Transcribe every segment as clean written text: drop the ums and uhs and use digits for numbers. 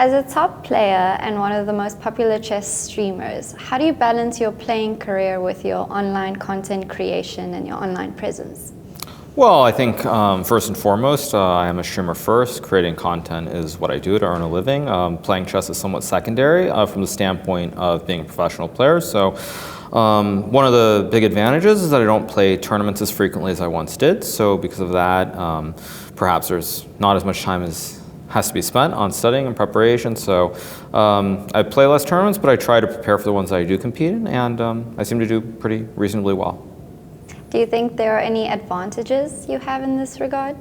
As a top player and one of the most popular chess streamers, how do you balance your playing career with your online content creation and your online presence? Well, I think first and foremost, I am a streamer first. Creating content is what I do to earn a living. Playing chess is somewhat secondary from the standpoint of being a professional player. So one of the big advantages is that I don't play tournaments as frequently as I once did. So because of that, perhaps there's not as much time as has to be spent on studying and preparation. So I play less tournaments, but I try to prepare for the ones that I do compete in, and I seem to do pretty reasonably well. Do you think there are any advantages you have in this regard?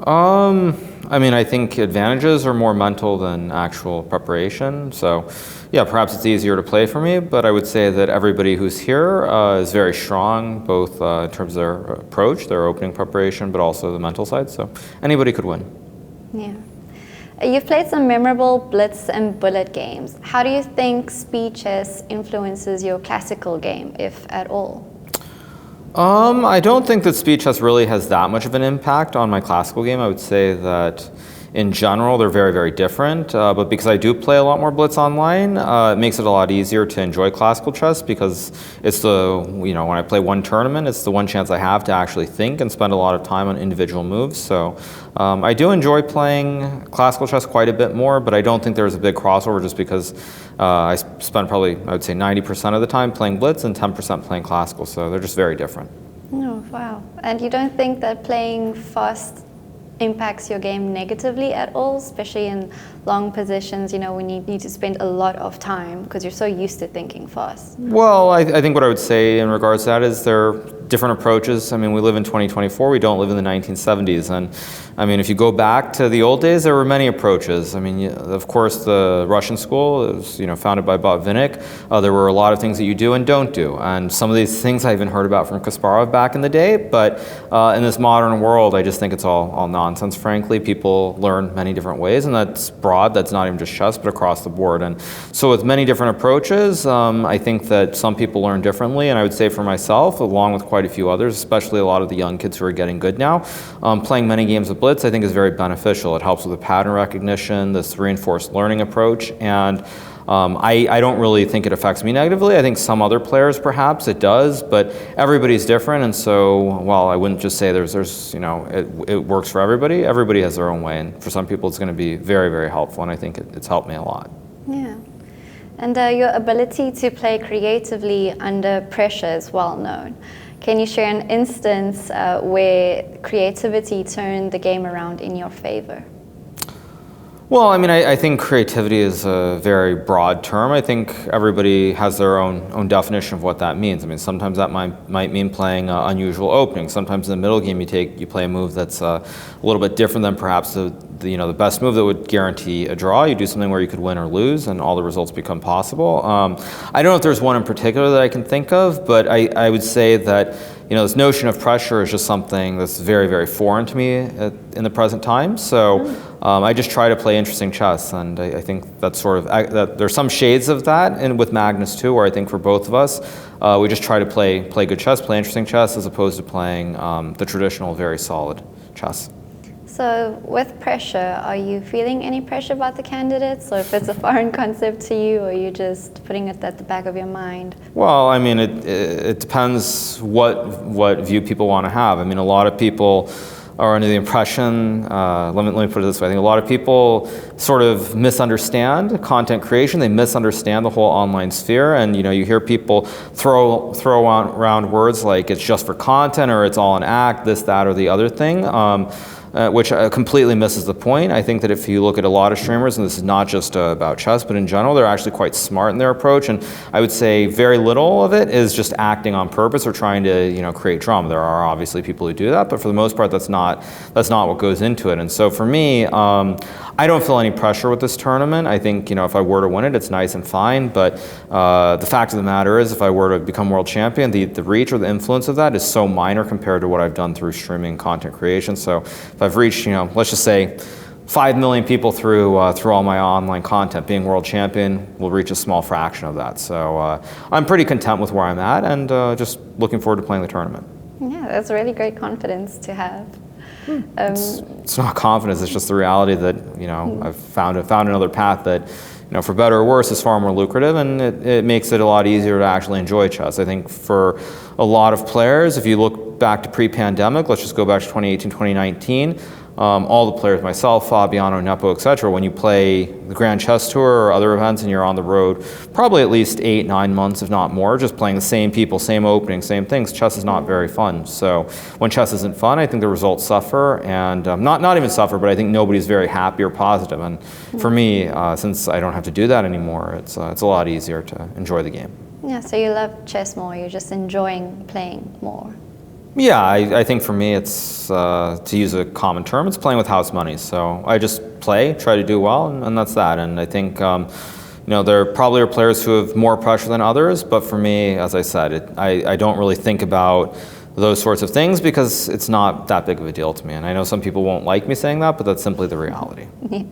I mean, I think advantages are more mental than actual preparation. So yeah, perhaps it's easier to play for me, but I would say that everybody who's here is very strong, both in terms of their approach, their opening preparation, but also the mental side. So anybody could win. Yeah. You've played some memorable blitz and bullet games. How do you think speed chess influences your classical game, if at all? I don't think that speed chess really has that much of an impact on my classical game. I would say that in general they're very, very different, but because I do play a lot more blitz online, it makes it a lot easier to enjoy classical chess because it's the, when I play one tournament, it's the one chance I have to actually think and spend a lot of time on individual moves. So I do enjoy playing classical chess quite a bit more, but I don't think there's a big crossover just because I spend probably, I would say 90% of the time playing blitz and 10% playing classical, so they're just very different. Oh, wow. And you don't think that playing fast impacts your game negatively at all, especially in long positions, when you need to spend a lot of time because you're so used to thinking fast? Well, I think what I would say in regards to that is there are different approaches. I mean, we live in 2024, we don't live in the 1970s. And I mean, if you go back to the old days, there were many approaches. I mean, of course, the Russian school was, founded by Botvinnik. There were a lot of things that you do and don't do. And some of these things I even heard about from Kasparov back in the day. But in this modern world, I just think it's all nonsense, frankly. People learn many different ways, and that's broad. That's not even just chess, but across the board. And so with many different approaches, I think that some people learn differently. And I would say for myself, along with quite a few others, especially a lot of the young kids who are getting good now, playing many games of blitz I think is very beneficial. It helps with the pattern recognition, this reinforced learning approach, and I don't really think it affects me negatively. I think some other players perhaps it does, but everybody's different, and so while I wouldn't just say there's it works for everybody, everybody has their own way, and for some people it's going to be very, very helpful, and I think it's helped me a lot. Yeah. And your ability to play creatively under pressure is well known. Can you share an instance where creativity turned the game around in your favor? Well, I mean, I think creativity is a very broad term. I think everybody has their own definition of what that means. I mean, sometimes that might mean playing unusual openings. Sometimes in the middle game you play a move that's a little bit different than perhaps the best move that would guarantee a draw. You do something where you could win or lose, and all the results become possible. I don't know if there's one in particular that I can think of, but I would say that this notion of pressure is just something that's very, very foreign to me in the present time. So I just try to play interesting chess, and I think that's that there's some shades of that, and with Magnus too, where I think for both of us, we just try to play good chess, play interesting chess, as opposed to playing the traditional, very solid chess. So with pressure, are you feeling any pressure about the candidates, or if it's a foreign concept to you, or are you just putting it at the back of your mind? Well, I mean, it depends what view people want to have. I mean, a lot of people are under the impression, let me put it this way, I think a lot of people sort of misunderstand content creation, they misunderstand the whole online sphere, and you hear people throw around words like it's just for content, or it's all an act, this, that, or the other thing. Which completely misses the point. I think that if you look at a lot of streamers, and this is not just about chess, but in general, they're actually quite smart in their approach, and I would say very little of it is just acting on purpose or trying to create drama. There are obviously people who do that, but for the most part, that's not what goes into it. And so for me, I don't feel any pressure with this tournament. I think if I were to win it, it's nice and fine, but the fact of the matter is, if I were to become world champion, the reach or the influence of that is so minor compared to what I've done through streaming content creation. So if I've reached, let's just say 5 million people through all my online content, being world champion will reach a small fraction of that. So I'm pretty content with where I'm at, and just looking forward to playing the tournament. Yeah, that's really great confidence to have. It's not confidence. It's just the reality that I've found another path that, for better or worse, is far more lucrative, and it makes it a lot easier to actually enjoy chess. I think for a lot of players, if you look back to pre-pandemic, let's just go back to 2018, 2019. All the players, myself, Fabiano, Nepo, etc., when you play the Grand Chess Tour or other events and you're on the road probably at least 8-9 months, if not more, just playing the same people, same openings, same things, chess is not very fun. So when chess isn't fun, I think the results suffer, and not even suffer, but I think nobody's very happy or positive. And for me, since I don't have to do that anymore, it's a lot easier to enjoy the game. Yeah, so you love chess more, you're just enjoying playing more. Yeah, I think for me it's, to use a common term, it's playing with house money. So I just play, try to do well, and that's that. And I think, there probably are players who have more pressure than others, but for me, as I said, I don't really think about those sorts of things because it's not that big of a deal to me. And I know some people won't like me saying that, but that's simply the reality. Yeah.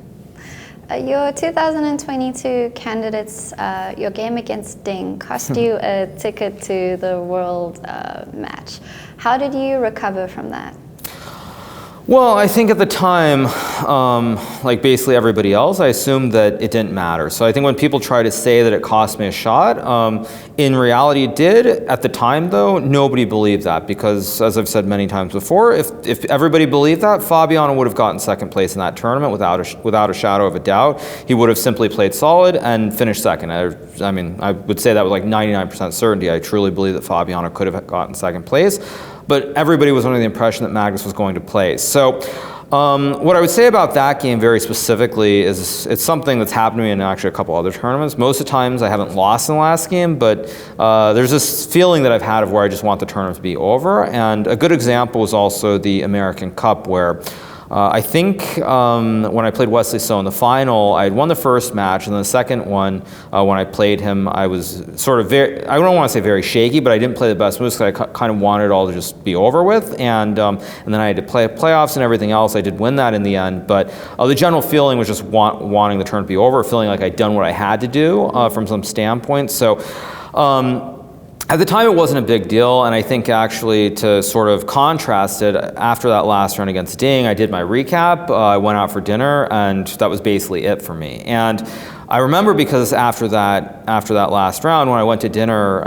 Your 2022 candidates, your game against Ding, cost you a ticket to the world match. How did you recover from that? Well, I think at the time, like basically everybody else, I assumed that it didn't matter. So I think when people try to say that it cost me a shot, in reality it did. At the time, though, nobody believed that because, as I've said many times before, if everybody believed that, Fabiano would have gotten second place in that tournament without a shadow of a doubt. He would have simply played solid and finished second. I mean, I would say that with like 99% certainty. I truly believe that Fabiano could have gotten second place. But everybody was under the impression that Magnus was going to play. So what I would say about that game very specifically is it's something that's happened to me in actually a couple other tournaments. Most of the times I haven't lost in the last game, but there's this feeling that I've had of where I just want the tournament to be over. And a good example was also the American Cup, where I think when I played Wesley So in the final, I had won the first match, and then the second one, when I played him, I was sort of I don't want to say very shaky, but I didn't play the best moves because I kind of wanted it all to just be over with, and then I had to play playoffs and everything else. I did win that in the end, but the general feeling was just wanting the tournament to be over, feeling like I'd done what I had to do from some standpoint. So. At the time, it wasn't a big deal, and I think actually to sort of contrast it, after that last round against Ding, I did my recap, I went out for dinner, and that was basically it for me. And I remember because after that last round, when I went to dinner,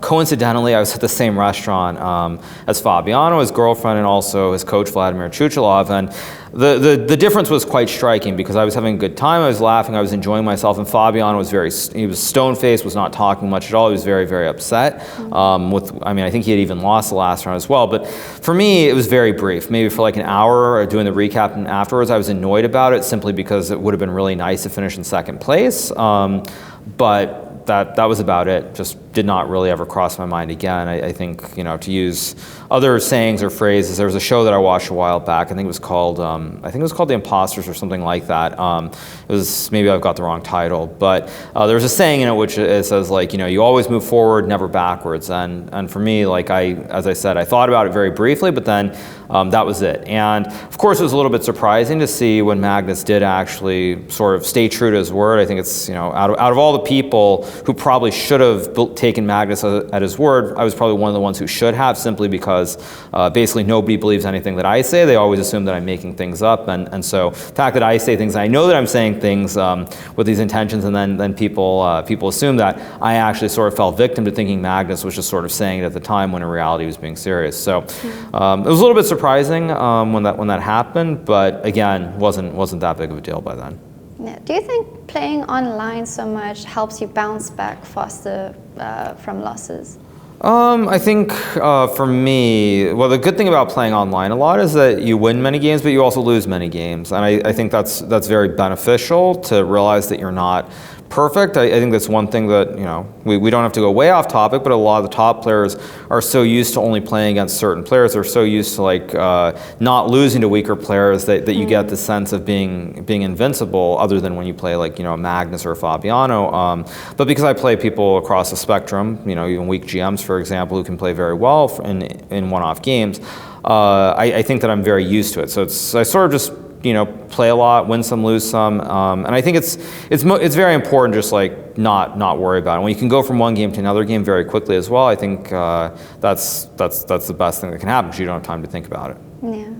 coincidentally, I was at the same restaurant as Fabiano, his girlfriend, and also his coach, Vladimir Chuchilov, and the difference was quite striking because I was having a good time, I was laughing, I was enjoying myself, and Fabiano was he was stone-faced, was not talking much at all, he was very, very upset. I think he had even lost the last round as well, but for me, it was very brief, maybe for like an hour doing the recap, and afterwards I was annoyed about it simply because it would have been really nice to finish in second place, but that was about it. Just did not really ever cross my mind again. I think, to use other sayings or phrases, there was a show that I watched a while back. I think it was called The Imposters or something like that. It was, maybe I've got the wrong title, but there was a saying in it which it says like, you always move forward, never backwards. And for me, like as I said, I thought about it very briefly, but then that was it. And of course, it was a little bit surprising to see when Magnus did actually sort of stay true to his word. I think it's, out of all the people who probably should have taken Magnus at his word, I was probably one of the ones who should have, simply because basically nobody believes anything that I say. They always assume that I'm making things up, and so the fact that I say things, I know that I'm saying things with these intentions, and then people assume that, I actually sort of fell victim to thinking Magnus was just sort of saying it at the time when in reality he was being serious. So it was a little bit surprising when that happened, but again, wasn't that big of a deal by then. Yeah. Do you think playing online so much helps you bounce back faster from losses? I think for me, well, the good thing about playing online a lot is that you win many games, but you also lose many games, and I think that's very beneficial to realize that you're not perfect. I think that's one thing that, we don't have to go way off topic, but a lot of the top players are so used to only playing against certain players. They're so used to like not losing to weaker players that you get the sense of being invincible, other than when you play like, Magnus or Fabiano. But because I play people across the spectrum, even weak GMs, for example, who can play very well in one-off games, I think that I'm very used to it. So I sort of just play a lot, win some, lose some, and I think it's very important just like not worry about it. When you can go from one game to another game very quickly as well, I think that's the best thing that can happen because you don't have time to think about it. Yeah.